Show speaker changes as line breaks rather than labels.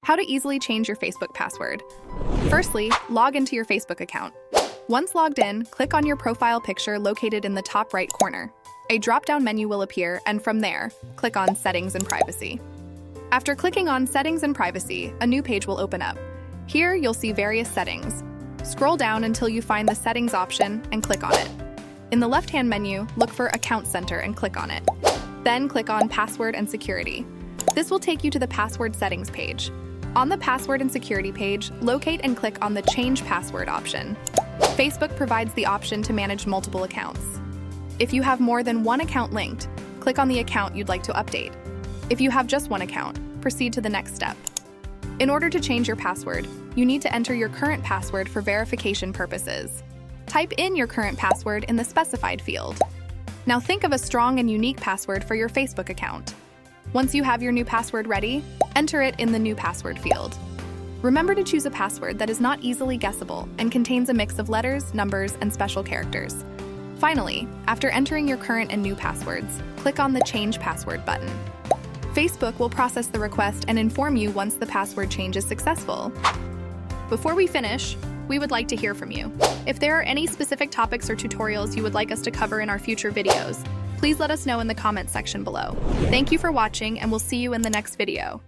How to easily change your Facebook password. Firstly, log into your Facebook account. Once logged in, click on your profile picture located in the top right corner. A drop-down menu will appear, and from there, click on Settings and Privacy. After clicking on Settings and Privacy, a new page will open up. Here, you'll see various settings. Scroll down until you find the Settings option and click on it. In the left-hand menu, look for Account Center and click on it. Then click on Password and Security. This will take you to the Password Settings page. On the Password and Security page, locate and click on the Change Password option. Facebook provides the option to manage multiple accounts. If you have more than one account linked, click on the account you'd like to update. If you have just one account, proceed to the next step. In order to change your password, you need to enter your current password for verification purposes. Type in your current password in the specified field. Now think of a strong and unique password for your Facebook account. Once you have your new password ready, enter it in the New Password field. Remember to choose a password that is not easily guessable and contains a mix of letters, numbers, and special characters. Finally, after entering your current and new passwords, click on the Change Password button. Facebook will process the request and inform you once the password change is successful. Before we finish, we would like to hear from you. If there are any specific topics or tutorials you would like us to cover in our future videos, please let us know in the comments section below. Thank you for watching, and we'll see you in the next video.